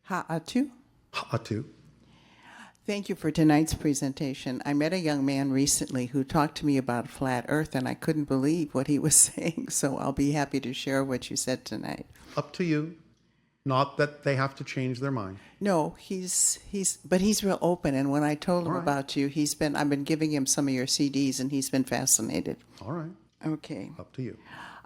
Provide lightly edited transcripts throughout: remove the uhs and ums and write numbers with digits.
Ha'atu? Ha'atu. Thank you for tonight's presentation. I met a young man recently who talked to me about flat Earth, and I couldn't believe what he was saying, so I'll be happy to share what you said tonight. Up to you. Not that they have to change their mind. No, but he's real open, and when I told him All right. about you, I've been giving him some of your CDs, and he's been fascinated. All right. Okay. Up to you.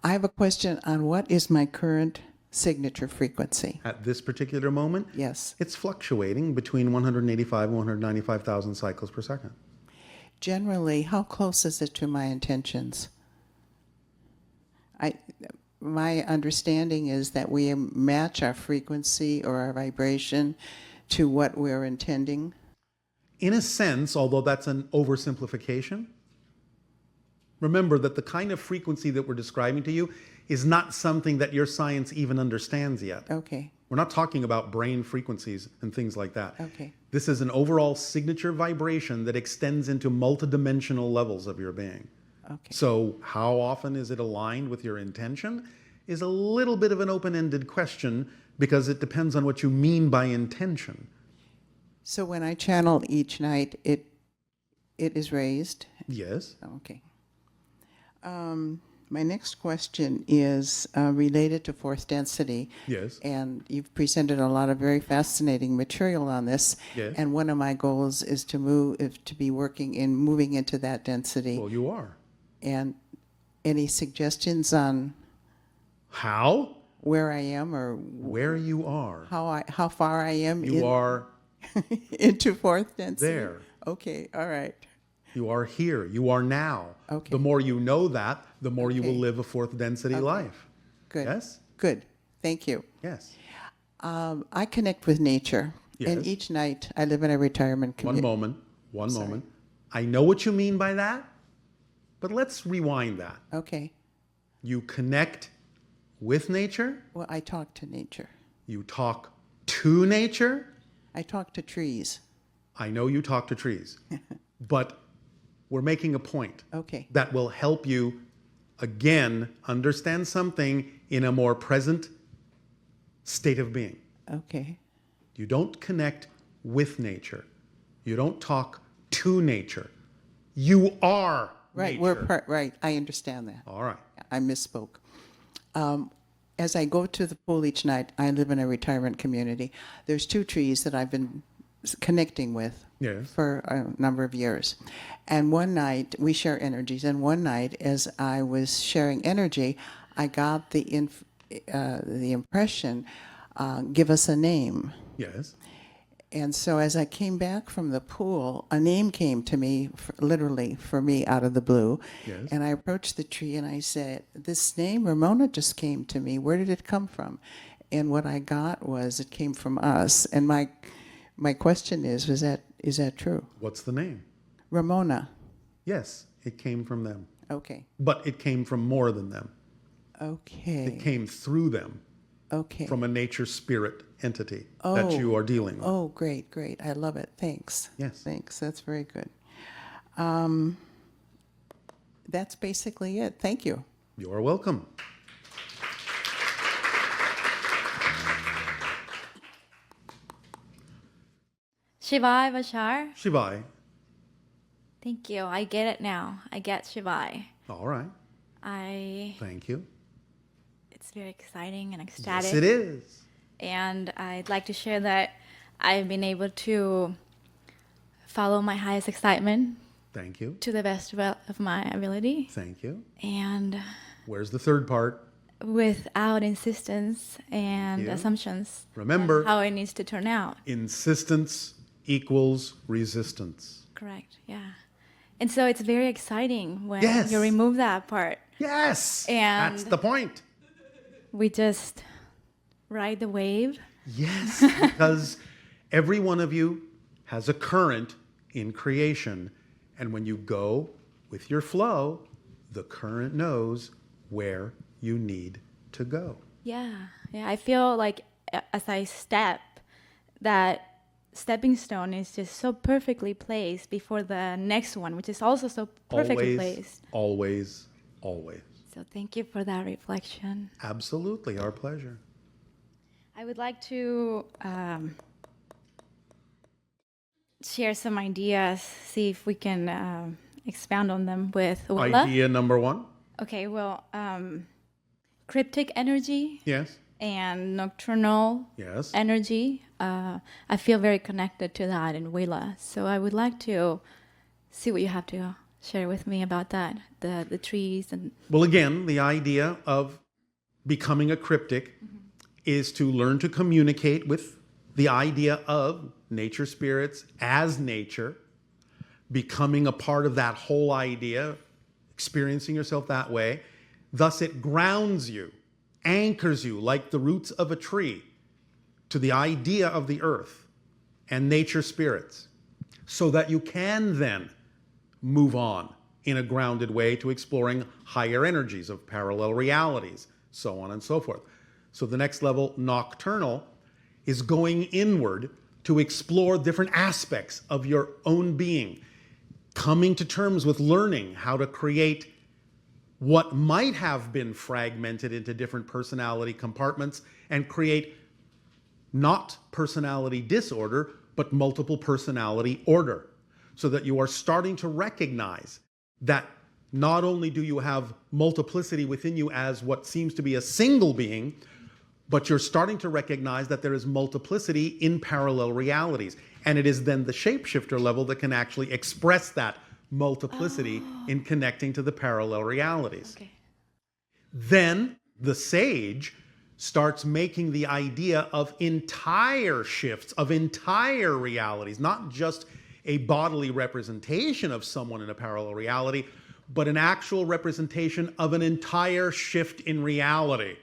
I have a question on what is my current signature frequency? At this particular moment, Yes. it's fluctuating between 185 and 195,000 cycles per second. Generally, how close is it to my intentions? My understanding is that we match our frequency or our vibration to what we're intending. In a sense, although that's an oversimplification, remember that the kind of frequency that we're describing to you is not something that your science even understands yet. Okay. We're not talking about brain frequencies and things like that. Okay. This is an overall signature vibration that extends into multidimensional levels of your being. Okay. So how often is it aligned with your intention is a little bit of an open-ended question because it depends on what you mean by intention. So when I channel each night, it is raised? Yes. Okay. My next question is related to fourth density. Yes. And you've presented a lot of very fascinating material on this. Yes. And one of my goals is to moving into that density. Well, you are. And any suggestions on How? where I am or Where you are. how far I am You are into fourth density? there. Okay, all right. You are here. You are now. Okay. The more you know that, the more you will Okay. live a fourth density life. Good. Yes? Good. Thank you. Yes. I connect with nature. And Yes. each night I live in a retirement One community. moment. I know what you mean by that, but let's rewind that. Okay. You connect with nature. Well, I talk to nature. You talk to nature. I talk to trees. I know you talk to trees, but we're making a point Okay. that will help you, again, understand something in a more present state of being. Okay. You don't connect with nature. You don't talk to nature. You are Right. nature. Right. I understand that. All right. I misspoke. As I go to the pool each night, I live in a retirement community. There's two trees that I've been connecting with Yes. for a number of years. And one night, we share energies, and one night, as I was sharing energy, I got the impression, give us a name. Yes. And so as I came back from the pool, a name came to me, literally for me, out of the blue. Yes. And I approached the tree and I said, this name, Ramona, just came to me. Where did it come from? And what I got was it came from us. And my question is that true? What's the name? Ramona. Yes, it came from them. Okay. But it came from more than them. Okay. It came through them, Okay. from a nature spirit entity that you are dealing with. Oh, great. I love it. Thanks. Yes. Thanks. That's very good. That's basically it. Thank you. You're welcome. Shivai, Bashar. Shivai. Thank you. I get it now. I get Shivai. All right. Thank you. It's very exciting and ecstatic. Yes, it is. And I'd like to share that I've been able to follow my highest excitement Thank you. to the best of my ability. Thank you. And Where's the third part? without insistence and you. assumptions. Remember- on how it needs to turn out. Insistence equals resistance. Correct. Yeah. And so it's very exciting when Yes. you remove that part. Yes. And- That's the point. We just ride the wave. Yes, because every one of you has a current in creation. And when you go with your flow, the current knows where you need to go. Yeah. I feel like as I step, that stepping stone is just so perfectly placed before the next one, which is also so perfectly placed. Always, always. So thank you for that reflection. Absolutely, our pleasure. I would like to share some ideas, see if we can expand on them with Ulla. Idea number one. Okay, well, cryptic energy Yes. and nocturnal Yes. energy. I feel very connected to that in Willa. So I would like to see what you have to share with me about that, the trees and... Well, again, the idea of becoming a cryptic is to learn to communicate with the idea of nature spirits as nature, becoming a part of that whole idea, experiencing yourself that way. Thus, it grounds you, anchors you like the roots of a tree to the idea of the earth and nature spirits, so that you can then move on in a grounded way to exploring higher energies of parallel realities, so on and so forth. So the next level, nocturnal, is going inward to explore different aspects of your own being, coming to terms with learning how to create what might have been fragmented into different personality compartments and create not personality disorder, but multiple personality order, so that you are starting to recognize that not only do you have multiplicity within you as what seems to be a single being, but you're starting to recognize that there is multiplicity in parallel realities. And it is then the shapeshifter level that can actually express that multiplicity in connecting to the parallel realities. Okay. Then the sage starts making the idea of entire shifts, of entire realities, not just a bodily representation of someone in a parallel reality, but an actual representation of an entire shift in reality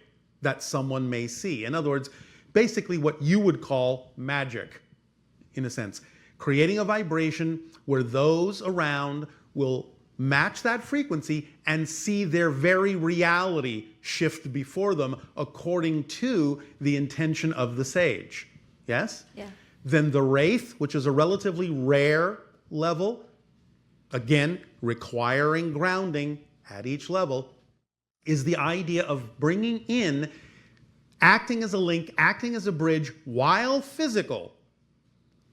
that someone may see. In other words, basically what you would call magic, in a sense. Creating a vibration where those around will match that frequency and see their very reality shift before them according to the intention of the sage. Yes? Yeah. Then the wraith, which is a relatively rare level, again, requiring grounding at each level, is the idea of bringing in, acting as a link, acting as a bridge while physical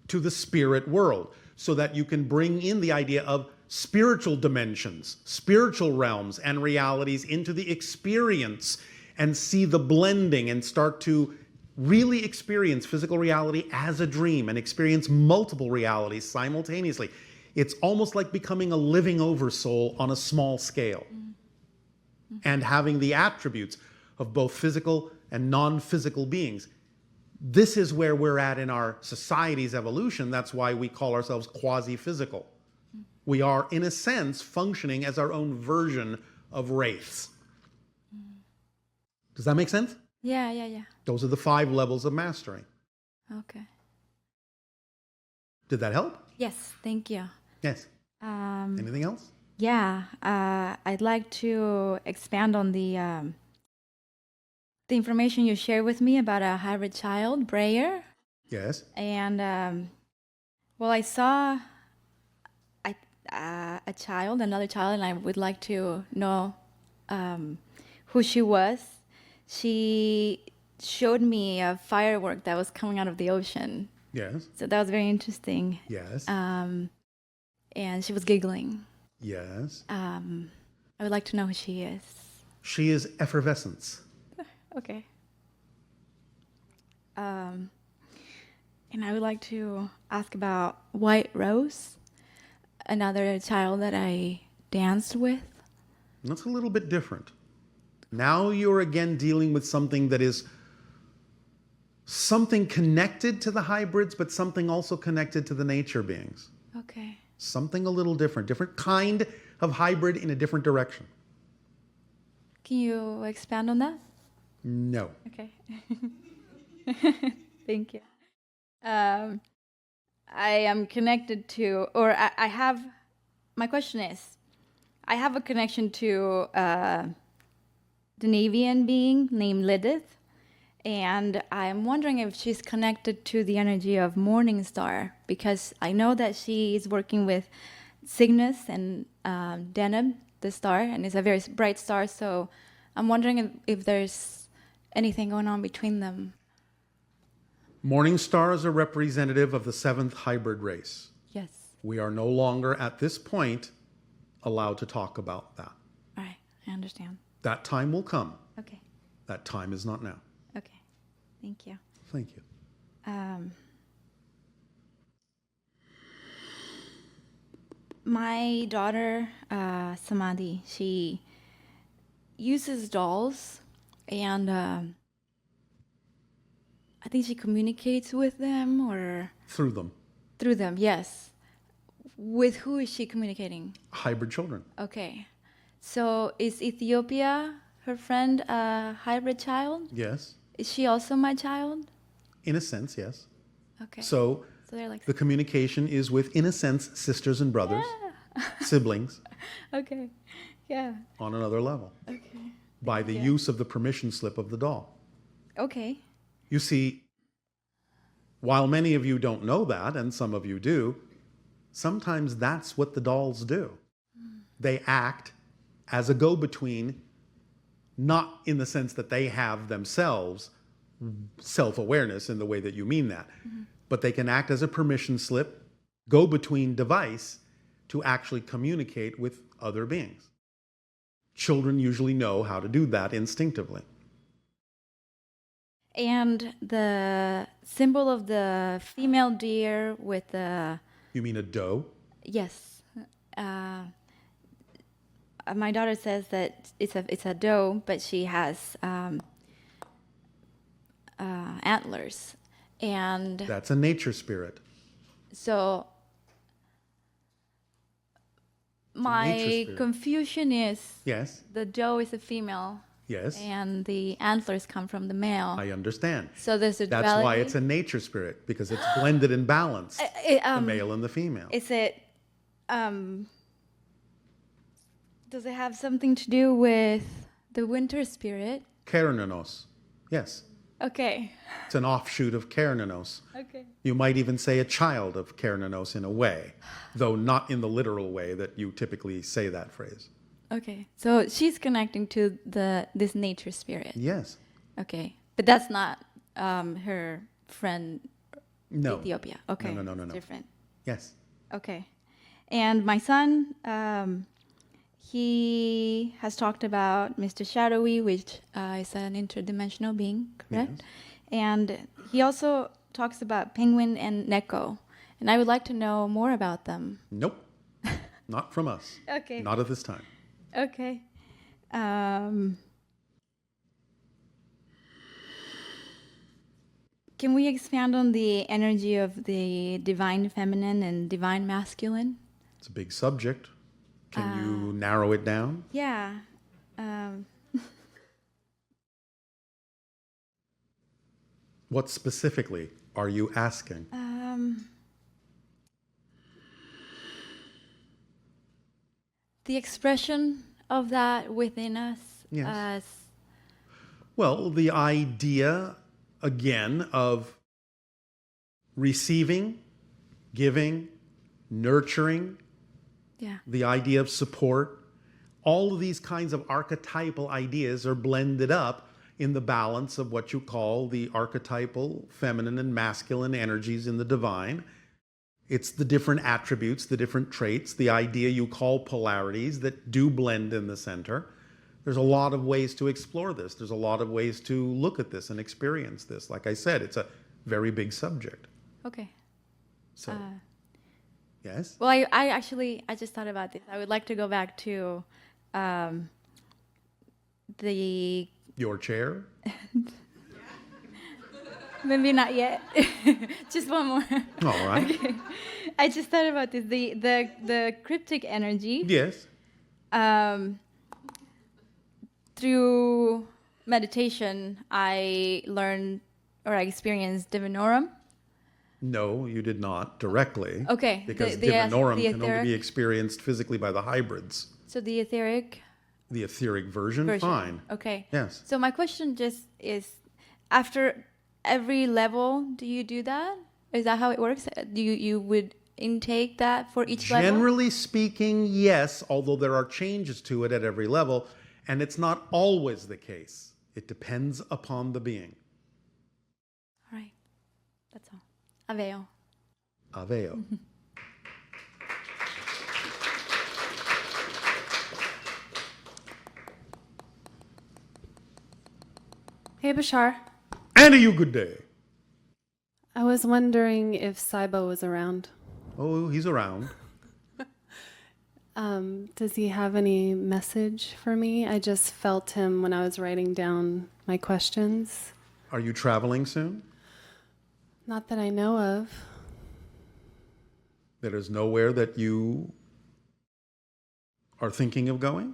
to the spirit world, so that you can bring in the idea of spiritual dimensions, spiritual realms and realities into the experience and see the blending and start to really experience physical reality as a dream and experience multiple realities simultaneously. It's almost like becoming a living oversoul on a small scale and having the attributes of both physical and non-physical beings. This is where we're at in our society's evolution. That's why we call ourselves quasi-physical. We are, in a sense, functioning as our own version of wraiths. Does that make sense? Yeah. Those are the 5 levels of mastery. Okay. Did that help? Yes, thank you. Yes. Anything else? Yeah, I'd like to expand on the information you shared with me about a hybrid child, Breyer. Yes. And, well, I saw a child, another child, and I would like to know who she was. She showed me a firework that was coming out of the ocean. Yes. So that was very interesting. Yes. And she was giggling. Yes. I would like to know who she is. She is effervescence. Okay. And I would like to ask about White Rose, another child that I danced with. That's a little bit different. Now you're again dealing with something that is something connected to the hybrids, but something also connected to the nature beings. Okay. Something a little different kind of hybrid in a different direction. Can you expand on that? No. Okay. Thank you. I am connected to, or I have, my question is, I have a connection to the Navian being named Lilith, and I'm wondering if she's connected to the energy of Morning Star, because I know that she is working with Cygnus and Deneb, the star, and it's a very bright star, so I'm wondering if there's anything going on between them. Morning Star is a representative of the 7th hybrid race. Yes. We are no longer at this point allowed to talk about that. All right. I understand. That time will come. Okay. That time is not now. Okay. Thank you. Thank you. My daughter, Samadhi, she uses dolls, and I think she communicates with them or Through them. through them. Yes. With who is she communicating? Hybrid children. Okay. So is Ethiopia her friend a hybrid child? Yes. Is she also my child? In a sense, yes. Okay. So they're like the communication is with, in a sense, sisters and brothers, siblings, okay. Yeah. on another level, Okay. by the use of the permission slip of the doll. Okay. You see, while many of you don't know that, and some of you do, sometimes that's what the dolls do. They act as a go-between, not in the sense that they have themselves self-awareness in the way that you mean that, but they can act as a permission slip, go-between device to actually communicate with other beings. Children usually know how to do that instinctively. And the symbol of the female deer with the You mean a doe? yes, my daughter says that it's a doe, but she has antlers, and That's a nature spirit. so my nature spirit. confusion is Yes, the doe is a female, yes, and the antlers come from the male. I understand. So there's a That's duality. why it's a nature spirit, because it's blended and balanced, the male and the female. Is it? Does it have something to do with the winter spirit? Kernanos. Yes, Okay. it's an offshoot of Kernanos. Okay. You might even say a child of Kernanos in a way, though not in the literal way that you typically say that phrase. Okay. So she's connecting to this nature spirit. Yes. Okay. But that's not her friend No. Ethiopia. Okay. No. Different. Yes. Okay. And my son, he has talked about Mr. Shadowy, which is an interdimensional being, correct? Yes. And he also talks about Penguin and Neko. And I would like to know more about them. Nope. Not from us. Okay. Not at this time. Okay. Can we expand on the energy of the divine feminine and divine masculine? It's a big subject. Can you narrow it down? Yeah. What specifically are you asking? The expression of that within us Yes. as Well, the idea, again, of receiving, giving, nurturing, yeah. the idea of support, all of these kinds of archetypal ideas are blended up in the balance of what you call the archetypal feminine and masculine energies in the divine. It's the different attributes, the different traits, the idea you call polarities that do blend in the center. There's a lot of ways to explore this. There's a lot of ways to look at this and experience this. Like I said, it's a very big subject. Okay. So, yes? Well, I just thought about this. I would like to go back to the Your chair? maybe not yet. Just one more. All right. Okay. I just thought about this. The cryptic energy. Yes. Through meditation, I learned or I experienced divinorum. No, you did not directly. Okay, Because the divinorum can etheric- only be experienced physically by the hybrids. So the etheric The etheric version, version. fine. Okay. Yes. So my question just is, after every level, do you do that? Is that how it works? Do you would intake that for each level? Generally speaking, yes, although there are changes to it at every level, and it's not always the case. It depends upon the being. All right. That's all. Aveo. Aveo. Hey, Bashar. And to you, good day. I was wondering if Saibo was around. Oh, he's around. Does he have any message for me? I just felt him when I was writing down my questions. Are you traveling soon? Not that I know of. There is nowhere that you are thinking of going?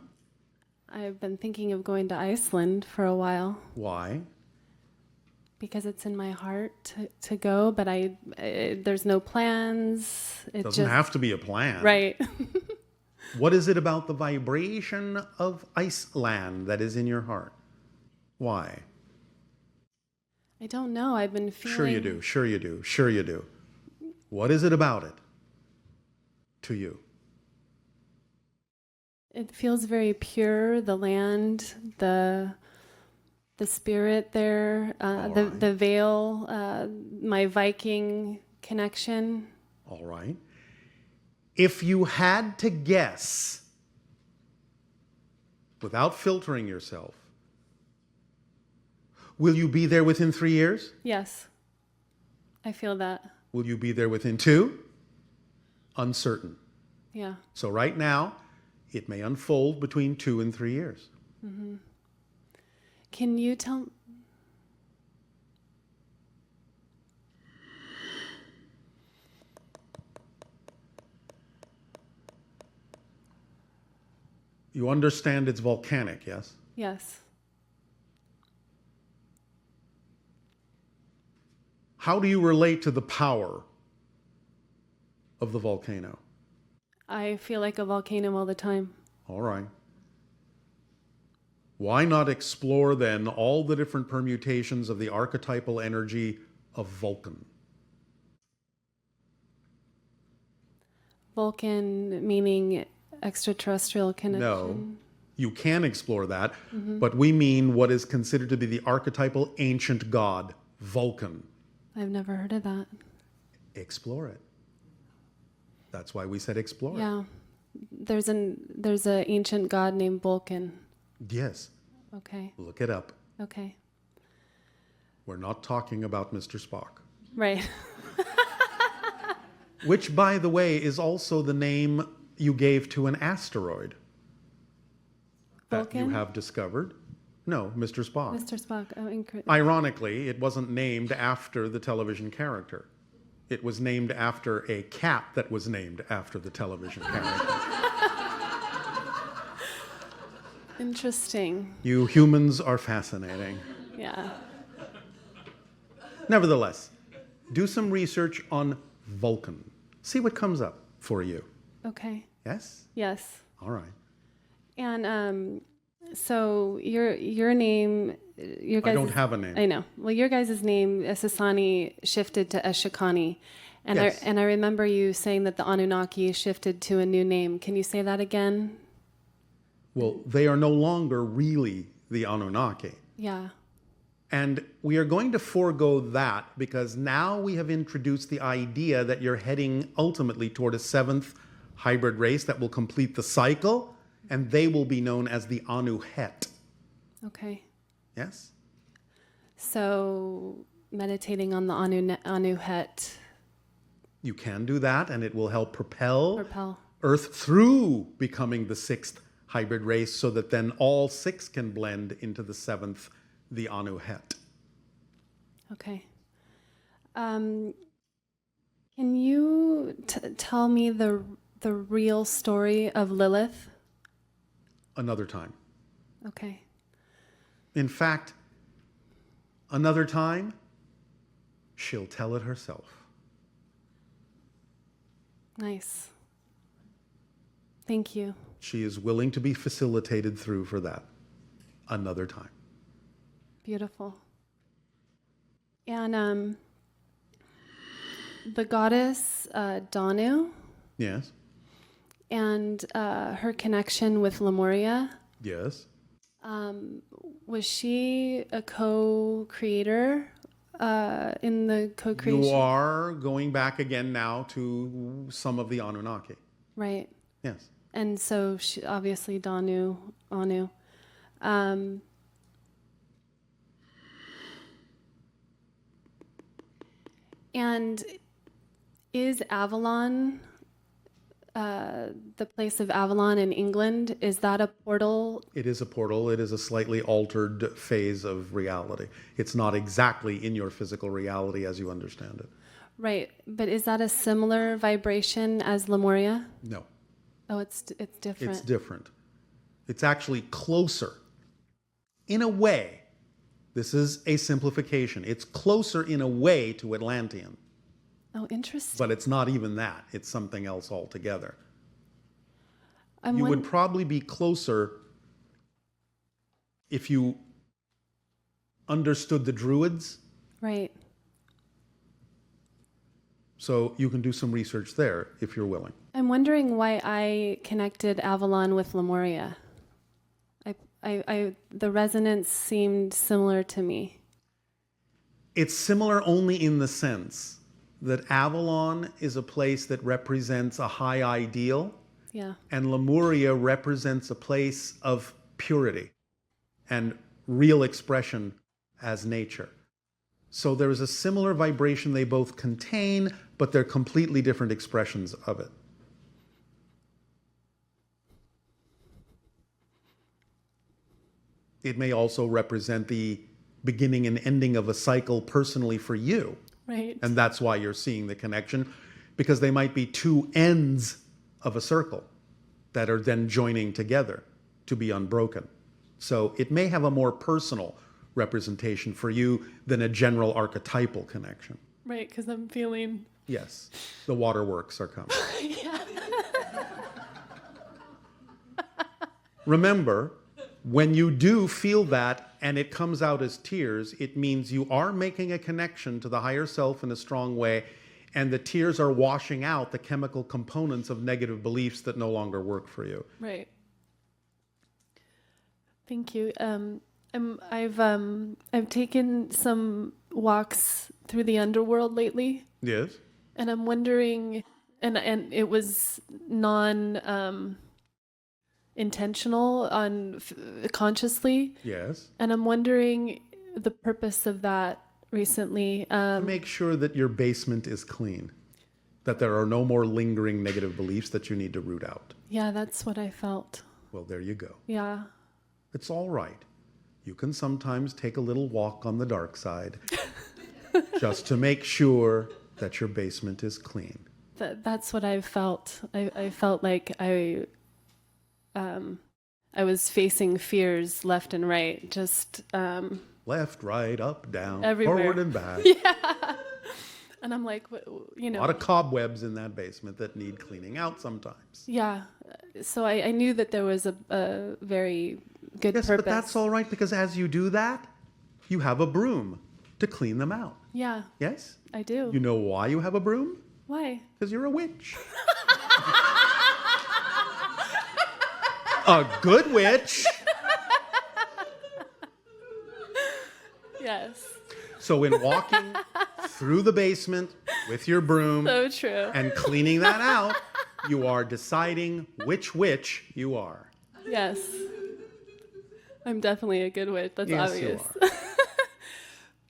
I've been thinking of going to Iceland for a while Why? because it's in my heart to go, but there's no plans. It Doesn't just, have to be a plan. right. What is it about the vibration of Iceland that is in your heart? Why? I don't know. I've been feeling. Sure you do. Sure you do. Sure you do. What is it about it to you? It feels very pure. The land, the spirit there, the veil, my Viking connection. All right. If you had to guess, without filtering yourself, will you be there within 3 years? Yes, I feel that. Will you be there within 2? Uncertain. Yeah. So right now, it may unfold between 2 and 3 years. Can you tell? You understand it's volcanic, yes? Yes. How do you relate to the power of the volcano? I feel like a volcano all the time. All right. Why not explore then all the different permutations of the archetypal energy of Vulcan? Vulcan meaning extraterrestrial connection. No, you can explore that, but we mean what is considered to be the archetypal ancient god, Vulcan. I've never heard of that. Explore it. That's why we said explore it. Yeah. There's an ancient god named Vulcan. Yes, Okay. look it up. Okay. We're not talking about Mr. Spock. Right. Which, by the way, is also the name you gave to an asteroid that you Vulcan? have discovered. No, Mr. Spock. Mr. Spock. Oh, Ironically, it wasn't named after the television character. It was named after a cat that was named after the television character. Interesting. You humans are fascinating. Yeah. Nevertheless, do some research on Vulcan. See what comes up for you. Okay. Yes? Yes. All right. And so your name, your guys. I don't have a name. I know. Well, your guys' name, Sasani, shifted to Eshikani, and Yes. I remember you saying that the Anunnaki shifted to a new name. Can you say that again? Well, they are no longer really the Anunnaki. Yeah. And we are going to forego that because now we have introduced the idea that you're heading ultimately toward a 7th hybrid race that will complete the cycle, and they will be known as the Anuhet. Okay. Yes? So meditating on the Anuhet. You can do that, and it will help propel Propel. Earth through becoming the 6th hybrid race so that then all 6 can blend into the 7th, the Anuhet. Okay. Can you tell me the real story of Lilith? Another time. Okay. In fact, another time, she'll tell it herself. Nice. Thank you. She is willing to be facilitated through for that. Another time. Beautiful. And the goddess Danu Yes. and her connection with Lemuria, Yes. was she a co-creator in the co-creation? You are going back again now to some of the Anunnaki. Right. Yes. And so obviously Anu. And is Avalon, the place of Avalon in England, is that a portal? It is a portal. It is a slightly altered phase of reality. It's not exactly in your physical reality as you understand it. Right. But is that a similar vibration as Lemuria? No. Oh, it's different. It's different. It's actually closer. In a way, this is a simplification. It's closer in a way to Atlantean. Oh, interesting. But it's not even that. It's something else altogether. I'm You would probably be closer if you understood the Druids. Right. So you can do some research there if you're willing. I'm wondering why I connected Avalon with Lemuria. The resonance seemed similar to me. It's similar only in the sense that Avalon is a place that represents a high ideal, Yeah. and Lemuria represents a place of purity and real expression as nature. So there is a similar vibration they both contain, but they're completely different expressions of it. It may also represent the beginning and ending of a cycle personally for you. Right. And that's why you're seeing the connection, because they might be two ends of a circle that are then joining together to be unbroken. So it may have a more personal representation for you than a general archetypal connection. Right, because I'm feeling... Yes, the waterworks are coming. Remember, when you do feel that and it comes out as tears, it means you are making a connection to the higher self in a strong way, and the tears are washing out the chemical components of negative beliefs that no longer work for you. Right. Thank you. I've taken some walks through the underworld lately, Yes? and I'm wondering, and it was intentional consciously, Yes. and I'm wondering the purpose of that recently. Make sure that your basement is clean, that there are no more lingering negative beliefs that you need to root out. Yeah, that's what I felt. Well, there you go. Yeah. It's all right. You can sometimes take a little walk on the dark side just to make sure that your basement is clean. That's what I felt. I felt like I was facing fears left and right, just Left, right, up, down, everywhere. forward and back. Yeah. And I'm like, you know. A lot of cobwebs in that basement that need cleaning out sometimes. Yeah. So I knew that there was a very good Yes, purpose. but that's all right, because as you do that, you have a broom to clean them out. Yeah, Yes? I do. You know why you have a broom? Why? Because you're a witch. A good witch. Yes. So in walking through the basement with your broom So true. and cleaning that out, you are deciding which witch you are. Yes. I'm definitely a good witch. That's Yes, obvious. you are.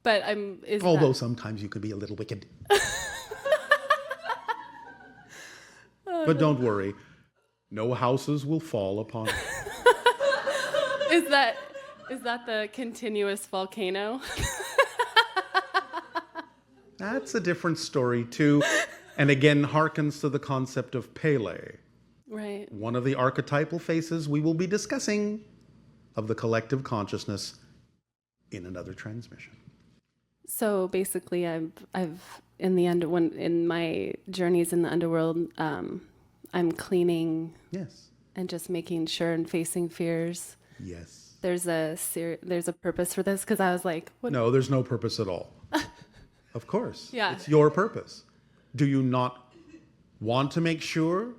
But Although sometimes you could be a little wicked. But don't worry. No houses will fall upon you. is that the continuous volcano? That's a different story too. And again, harkens to the concept of Pele, Right. one of the archetypal faces we will be discussing of the collective consciousness in another transmission. So basically, I've in my journeys in the underworld, I'm cleaning Yes. and just making sure and facing fears. Yes. There's a purpose for this, because I was like, what? No, there's no purpose at all. Of course. Yeah. It's your purpose. Do you not want to make sure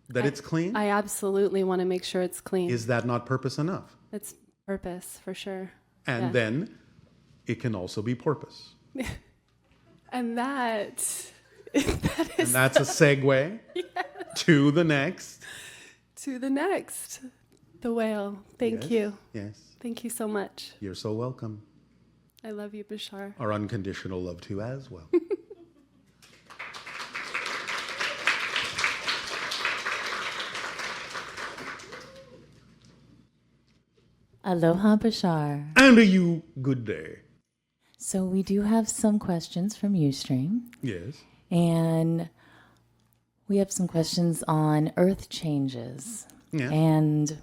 that it's clean? I absolutely want to make sure it's clean. Is that not purpose enough? It's purpose for sure. And Yeah. then it can also be porpoise. And that And is that's a segue to the next. to the next. The whale. Thank Yes, you. Yes. Thank you so much. You're so welcome. I love you, Bashar. Our unconditional love to you as well. Aloha, Bashar. And a you good day. So we do have some questions from Ustream, Yes. and we have some questions on Earth changes Yeah. and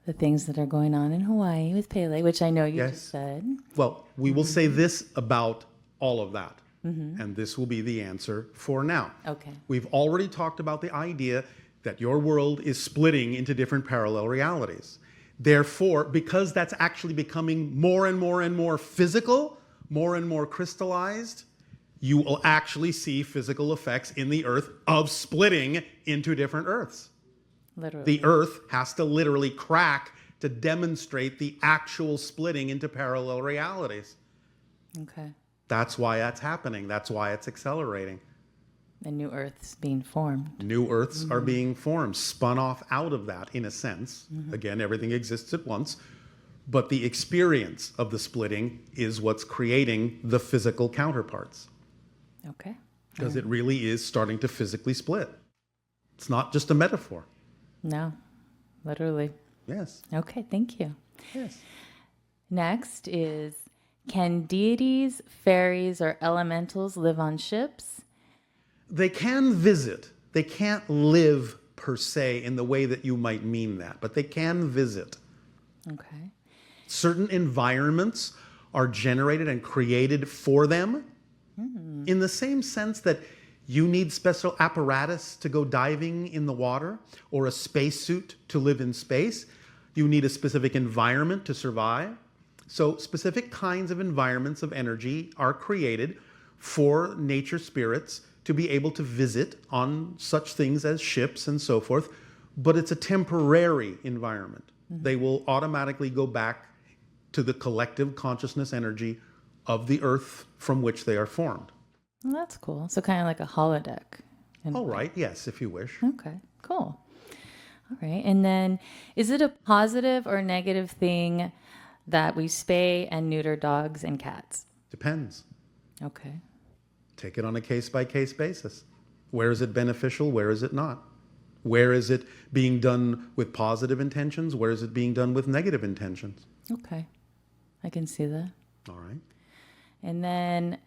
the things that are going on in Hawaii with Pele, which I know you Yes. just said. Well, we will say this about all of that. And this will be the answer for now. Okay. We've already talked about the idea that your world is splitting into different parallel realities. Therefore, because that's actually becoming more and more and more physical, more and more crystallized, you will actually see physical effects in the earth of splitting into different earths. Literally. The earth has to literally crack to demonstrate the actual splitting into parallel realities. Okay. That's why that's happening. That's why it's accelerating. The new Earth's being formed. New Earths are being formed, spun off out of that in a sense. Again, everything exists at once. But the experience of the splitting is what's creating the physical counterparts. Okay. Because it really is starting to physically split. It's not just a metaphor. No, literally. Yes. Okay, thank you. Yes. Next is, can deities, fairies, or elementals live on ships? They can visit. They can't live per se in the way that you might mean that, but they can visit. Okay. Certain environments are generated and created for them in the same sense that you need special apparatus to go diving in the water or a spacesuit to live in space. You need a specific environment to survive. So specific kinds of environments of energy are created for nature spirits to be able to visit on such things as ships and so forth, but it's a temporary environment. They will automatically go back to the collective consciousness energy of the earth from which they are formed. Well, that's cool. So kind of like a holodeck. All right, yes, if you wish. Okay, cool. All right. And then is it a positive or negative thing that we spay and neuter dogs and cats? Depends. Okay. Take it on a case-by-case basis. Where is it beneficial? Where is it not? Where is it being done with positive intentions? Where is it being done with negative intentions? Okay. I can see that. All right. And then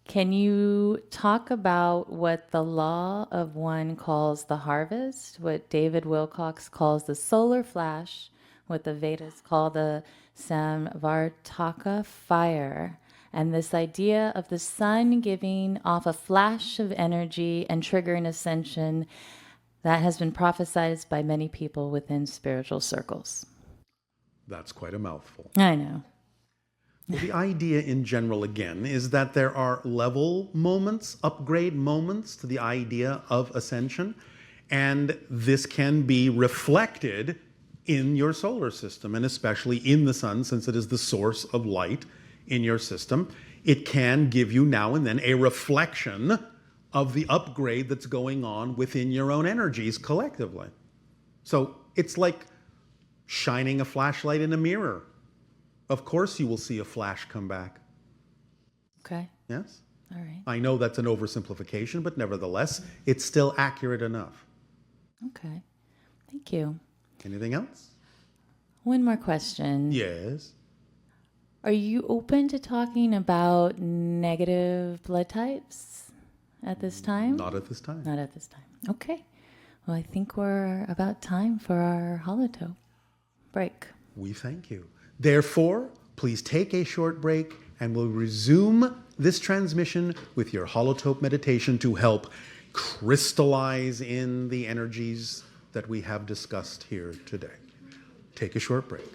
can you talk about what the law of one calls the harvest, what David Wilcox calls the solar flash, what the Vedas call the Samvartaka fire, and this idea of the sun giving off a flash of energy and triggering ascension that has been prophesied by many people within spiritual circles? That's quite a mouthful. I know. Well, the idea in general, again, is that there are level moments, upgrade moments to the idea of ascension, and this can be reflected in your solar system, and especially in the sun, since it is the source of light in your system. It can give you now and then a reflection of the upgrade that's going on within your own energies collectively. So it's like shining a flashlight in a mirror. Of course you will see a flash come back. Okay. Yes? All right. I know that's an oversimplification, but nevertheless, it's still accurate enough. Okay. Thank you. Anything else? One more question. Yes. Are you open to talking about negative blood types at this time? Not at this time. Not at this time. Okay. Well, I think we're about time for our holotope break. We thank you. Therefore, please take a short break and we'll resume this transmission with your holotope meditation to help crystallize in the energies that we have discussed here today. Take a short break.